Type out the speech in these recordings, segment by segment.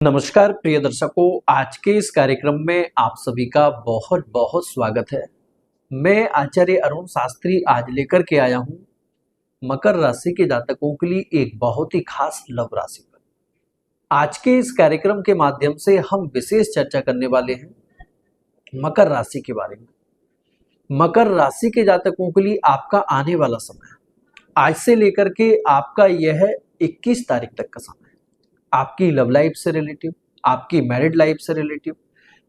नमस्कार प्रिय दर्शकों, आज के इस कार्यक्रम में आप सभी का बहुत बहुत स्वागत है। मैं आचार्य अरुण शास्त्री आज लेकर के आया हूं मकर राशि के जातकों के लिए एक बहुत ही खास लव राशि पर। आज के इस कार्यक्रम के माध्यम से हम विशेष चर्चा करने वाले हैं मकर राशि के बारे में। मकर राशि के जातकों के लिए आपका आने वाला समय आज से लेकर के आपका यह 21 तारीख तक का समय आपकी लव लाइफ से रिलेटिव, आपकी मैरिड लाइफ से रिलेटिव,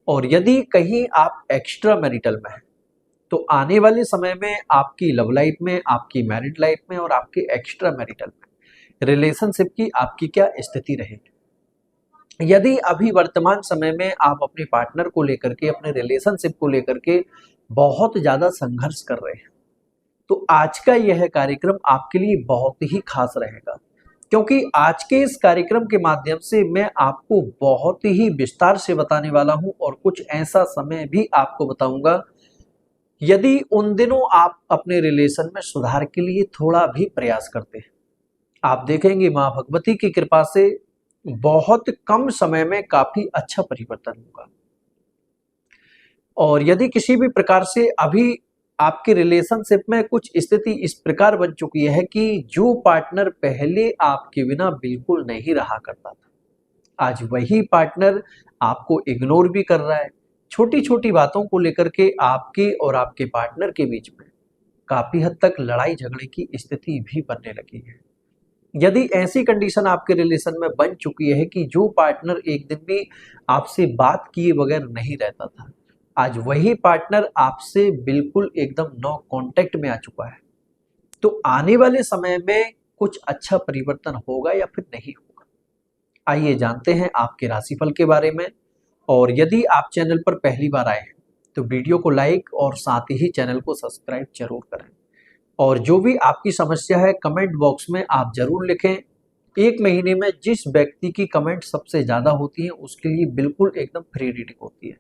और यदि कहीं आप एक्स्ट्रा मैरिटल में हैं तो आने वाले समय में आपकी लव लाइफ में, आपकी मैरिड लाइफ में और आपके एक्स्ट्रा मैरिटल में रिलेशनशिप की आपकी क्या स्थिति रहेगी। यदि अभी वर्तमान समय में आप अपने पार्टनर को लेकर के, अपने रिलेशनशिप को लेकर के बहुत ज्यादा संघर्ष कर रहे हैं तो आज का यह कार्यक्रम आपके लिए बहुत ही खास रहेगा, क्योंकि आज के इस कार्यक्रम के माध्यम से मैं आपको बहुत ही विस्तार से बताने वाला हूं और कुछ ऐसा समय भी आपको बताऊंगा यदि उन दिनों आप अपने रिलेशन में सुधार के लिए थोड़ा भी प्रयास करते हैं। आप देखेंगे मां भगवती की कृपा से बहुत कम समय में काफी अच्छा परिवर्तन होगा। और यदि किसी भी प्रकार से अभी आपके रिलेशनशिप में कुछ स्थिति इस प्रकार बन चुकी है कि जो पार्टनर पहले आपके बिना बिल्कुल नहीं रहा करता था, आज वही पार्टनर आपको इग्नोर भी कर रहा है। छोटी छोटी बातों को लेकर के आपके और आपके पार्टनर के बीच में काफी हद तक लड़ाई झगड़े की स्थिति भी बनने लगी है। यदि ऐसी कंडीशन आपके रिलेशन में बन चुकी है कि जो पार्टनर एक दिन भी आपसे बात किए बगैर नहीं रहता था, आज वही पार्टनर आपसे बिल्कुल एकदम नो कांटेक्ट में आ चुका है, तो आने वाले समय में कुछ अच्छा परिवर्तन होगा या फिर नहीं होगा। आइए जानते हैं आपके राशिफल के बारे में। और यदि आप चैनल पर पहली बार आए हैं तो वीडियो को लाइक और साथ ही चैनल को सब्सक्राइब जरूर करें। और जो भी आपकी समस्या है कमेंट बॉक्स में आप जरूर लिखें। एक महीने में जिस व्यक्ति की कमेंट सबसे ज्यादा होती है उसके लिए बिल्कुल एकदम फ्री रीडिंग होती है।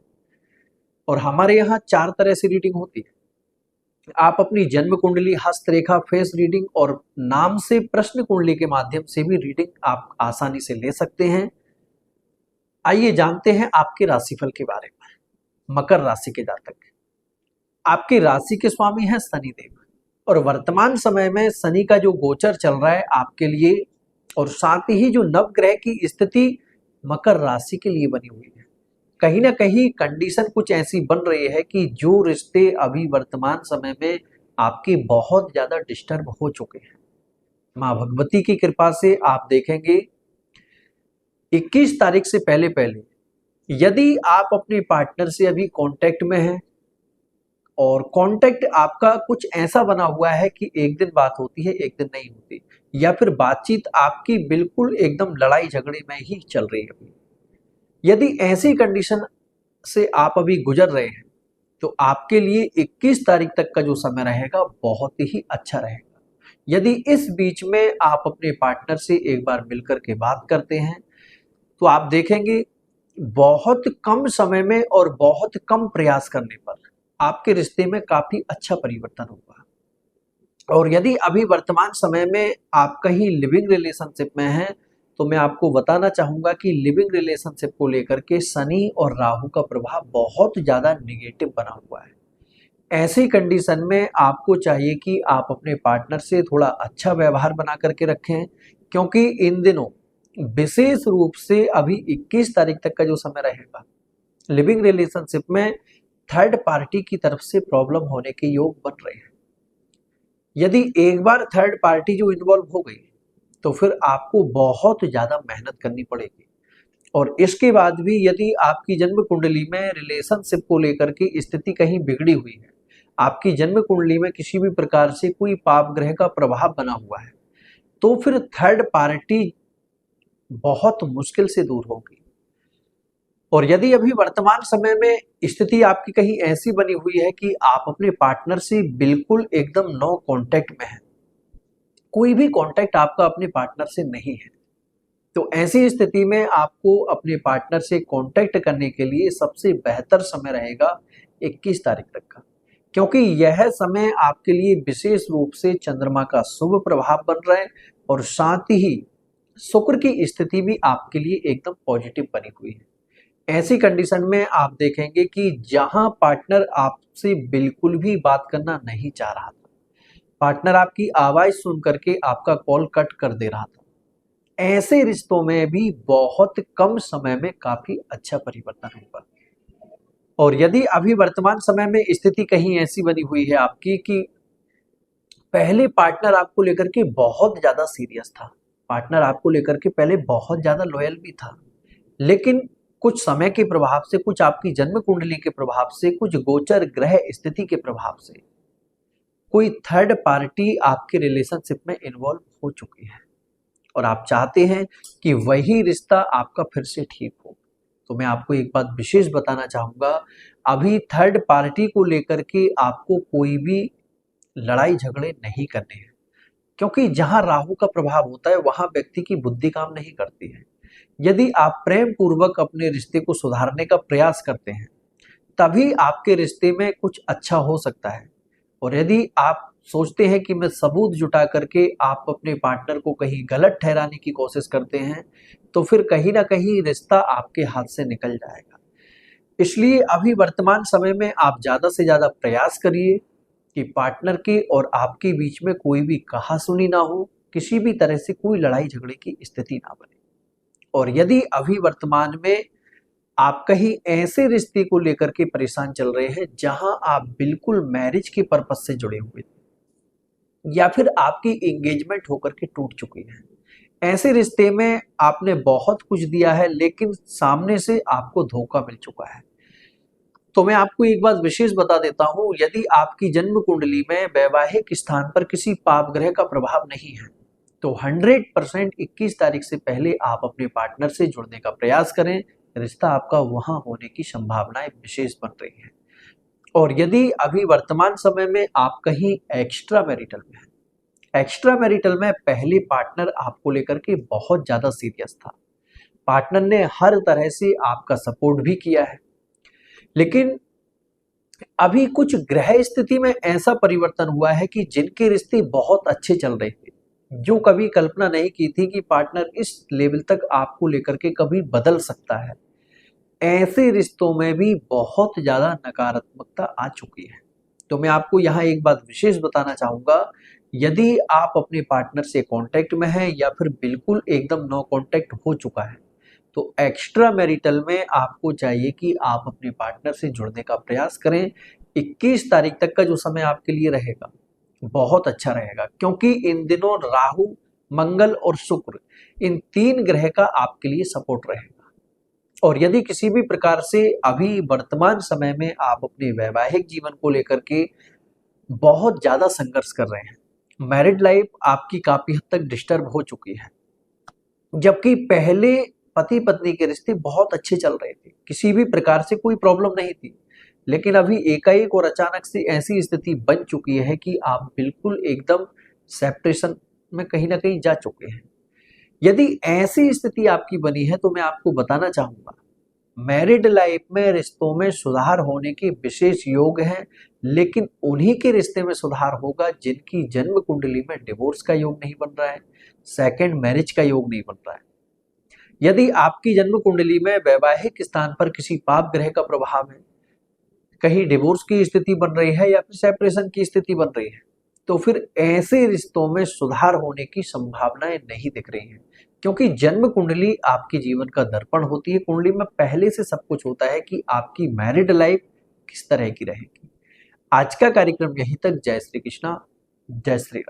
और हमारे यहाँ 4 तरह से रीडिंग होती है। आप अपनी जन्म कुंडली, हस्तरेखा, फेस रीडिंग और नाम से प्रश्न कुंडली के माध्यम से भी रीडिंग आप आसानी से ले सकते हैं। आइए जानते हैं आपके राशिफल के बारे में। मकर राशि के जातक, आपकी राशि के स्वामी हैं शनिदेव, और वर्तमान समय में शनि का जो गोचर चल रहा है आपके लिए, और साथ ही जो नवग्रह की स्थिति मकर राशि के लिए बनी हुई है, कहीं ना कहीं कंडीशन कुछ ऐसी बन रही है कि जो रिश्ते अभी वर्तमान समय में आपके बहुत ज्यादा डिस्टर्ब हो चुके हैं, मां भगवती की कृपा से आप देखेंगे 21 तारीख से पहले पहले यदि आप अपने पार्टनर से अभी कांटेक्ट में हैं और कांटेक्ट आपका कुछ ऐसा बना हुआ है कि एक दिन बात होती है, एक दिन नहीं होती, या फिर बातचीत आपकी बिल्कुल एकदम लड़ाई झगड़े में ही चल रही है अभी, यदि ऐसी कंडीशन से आप अभी गुजर रहे हैं तो आपके लिए 21 तारीख तक का जो समय रहेगा बहुत ही अच्छा रहेगा। यदि इस बीच में आप अपने पार्टनर से एक बार मिलकर के बात करते हैं तो आप देखेंगे बहुत कम समय में और बहुत कम प्रयास करने पर आपके रिश्ते में काफी अच्छा परिवर्तन होगा। और यदि अभी वर्तमान समय में आप कहीं लिविंग रिलेशनशिप में हैं तो मैं आपको बताना चाहूंगा कि लिविंग रिलेशनशिप को लेकर के शनि और राहु का प्रभाव बहुत ज्यादा निगेटिव बना हुआ है। ऐसी कंडीशन में आपको चाहिए कि आप अपने पार्टनर से थोड़ा अच्छा व्यवहार बना करके रखें, क्योंकि इन दिनों विशेष रूप से अभी 21 तारीख तक का जो समय रहेगा लिविंग रिलेशनशिप में थर्ड पार्टी की तरफ से प्रॉब्लम होने के योग बन रहे हैं। यदि एक बार थर्ड पार्टी जो इन्वॉल्व हो गई तो फिर आपको बहुत ज्यादा मेहनत करनी पड़ेगी। और इसके बाद भी यदि आपकी जन्म कुंडली में रिलेशनशिप को लेकर की स्थिति कहीं बिगड़ी हुई है, आपकी जन्म कुंडली में किसी भी प्रकार से कोई पाप ग्रह का प्रभाव बना हुआ है, तो फिर थर्ड पार्टी बहुत मुश्किल से दूर होगी। और यदि अभी वर्तमान समय में स्थिति आपकी कहीं ऐसी बनी हुई है कि आप अपने पार्टनर से बिल्कुल एकदम नो कांटेक्ट में हैं, कोई भी कांटेक्ट आपका अपने पार्टनर से नहीं है, तो ऐसी स्थिति में आपको अपने पार्टनर से कांटेक्ट करने के लिए सबसे बेहतर समय रहेगा 21 तारीख तक का, क्योंकि यह समय आपके लिए विशेष रूप से चंद्रमा का शुभ प्रभाव बन रहा है और साथ ही शुक्र की स्थिति भी आपके लिए एकदम पॉजिटिव बनी हुई है। ऐसी कंडीशन में आप देखेंगे कि जहां पार्टनर आपसे बिल्कुल भी बात करना नहीं चाह रहा था, पार्टनर आपकी आवाज सुन करके आपका कॉल कट कर दे रहा था, ऐसे रिश्तों में भी बहुत कम समय में काफी अच्छा परिवर्तन होगा। और यदि अभी वर्तमान समय में स्थिति कहीं ऐसी बनी हुई है आपकी कि पहले पार्टनर आपको लेकर के बहुत ज्यादा सीरियस था, पार्टनर आपको लेकर के पहले बहुत ज्यादा लॉयल भी था, लेकिन कुछ समय के प्रभाव से, कुछ आपकी जन्म कुंडली के प्रभाव से, कुछ गोचर ग्रह स्थिति के प्रभाव से कोई थर्ड पार्टी आपके रिलेशनशिप में इन्वॉल्व हो चुकी है और आप चाहते हैं कि वही रिश्ता आपका फिर से ठीक हो। तो मैं आपको एक बात विशेष बताना चाहूंगा, अभी थर्ड पार्टी को लेकर के आपको कोई भी लड़ाई झगड़े नहीं करने हैं, क्योंकि जहां राहु का प्रभाव होता है वहां व्यक्ति की बुद्धि काम नहीं करती है। यदि आप प्रेम पूर्वक अपने रिश्ते को सुधारने का प्रयास करते हैं, तभी आपके रिश्ते में कुछ अच्छा हो सकता है। और यदि आप सोचते हैं कि मैं सबूत जुटा करके आप अपने पार्टनर को कहीं गलत ठहराने की कोशिश करते हैं, तो फिर कहीं ना कहीं रिश्ता आपके हाथ से निकल जाएगा। इसलिए अभी वर्तमान समय में आप ज्यादा से ज्यादा प्रयास करिए कि पार्टनर के और आपके बीच में कोई भी कहासुनी ना हो, किसी भी तरह से कोई लड़ाई झगड़े की स्थिति ना बने। और यदि अभी वर्तमान में आप कहीं ऐसे रिश्ते को लेकर के परेशान चल रहे हैं जहां आप बिल्कुल मैरिज के पर्पस से जुड़े हुए थे, या फिर आपकी एंगेजमेंट होकर के टूट चुकी है, ऐसे रिश्ते में आपने बहुत कुछ दिया है लेकिन सामने से आपको धोखा मिल चुका है, तो मैं आपको एक बात विशेष बता देता हूं, यदि आपकी जन्म कुंडली में वैवाहिक स्थान पर किसी पाप ग्रह का प्रभाव नहीं है, तो 100% 21 तारीख से पहले आप अपने पार्टनर से जुड़ने का प्रयास करें। रिश्ता आपका वहां होने की संभावनाएं विशेष बन रही हैं। और यदि अभी वर्तमान समय में आप कहीं एक्स्ट्रा मैरिटल में हैं, एक्स्ट्रा मैरिटल में पहले पार्टनर आपको लेकर के बहुत ज्यादा सीरियस था, पार्टनर ने हर तरह से आपका सपोर्ट भी किया है, लेकिन अभी कुछ ग्रह स्थिति में ऐसा परिवर्तन हुआ है कि जिनके रिश्ते बहुत अच्छे चल रहे थे, जो कभी कल्पना नहीं की थी कि पार्टनर इस लेवल तक आपको लेकर के कभी बदल सकता है, ऐसे रिश्तों में भी बहुत ज्यादा नकारात्मकता आ चुकी है। तो मैं आपको यहाँ एक बात विशेष बताना चाहूंगा, यदि आप अपने पार्टनर से कांटेक्ट में हैं या फिर बिल्कुल एकदम नो कांटेक्ट हो चुका है, तो एक्स्ट्रा मैरिटल में आपको चाहिए कि आप अपने पार्टनर से जुड़ने का प्रयास करें। 21 तारीख तक का जो समय आपके लिए रहेगा बहुत अच्छा रहेगा, क्योंकि इन दिनों राहु, मंगल और शुक्र, इन 3 ग्रह का आपके लिए सपोर्ट रहेगा। और यदि किसी भी प्रकार से अभी वर्तमान समय में आप अपने वैवाहिक जीवन को लेकर के बहुत ज्यादा संघर्ष कर रहे हैं, मैरिड लाइफ आपकी काफी हद तक डिस्टर्ब हो चुकी है, जबकि पहले पति पत्नी के रिश्ते बहुत अच्छे चल रहे थे, किसी भी प्रकार से कोई प्रॉब्लम नहीं थी, लेकिन अभी एकाएक और अचानक से ऐसी स्थिति बन चुकी है कि आप बिल्कुल एकदम सेपरेशन में कहीं ना कहीं जा चुके हैं। यदि ऐसी स्थिति आपकी बनी है, तो मैं आपको बताना चाहूंगा, मैरिड लाइफ में रिश्तों में सुधार होने के विशेष योग हैं, लेकिन उन्हीं के रिश्ते में सुधार होगा जिनकी जन्म कुंडली में डिवोर्स का योग नहीं बन रहा है, सेकंड मैरिज का योग नहीं बन रहा है। यदि आपकी जन्म कुंडली में वैवाहिक स्थान पर किसी पाप ग्रह का प्रभाव है, कहीं डिवोर्स की स्थिति बन रही है या फिर सेपरेशन की स्थिति बन रही है, तो फिर ऐसे रिश्तों में सुधार होने की संभावनाएं नहीं दिख रही हैं, क्योंकि जन्म कुंडली आपके जीवन का दर्पण होती है। कुंडली में पहले से सब कुछ होता है कि आपकी मैरिड लाइफ किस तरह की रहेगी। आज का कार्यक्रम यहीं तक। जय श्री कृष्णा, जय श्री राम।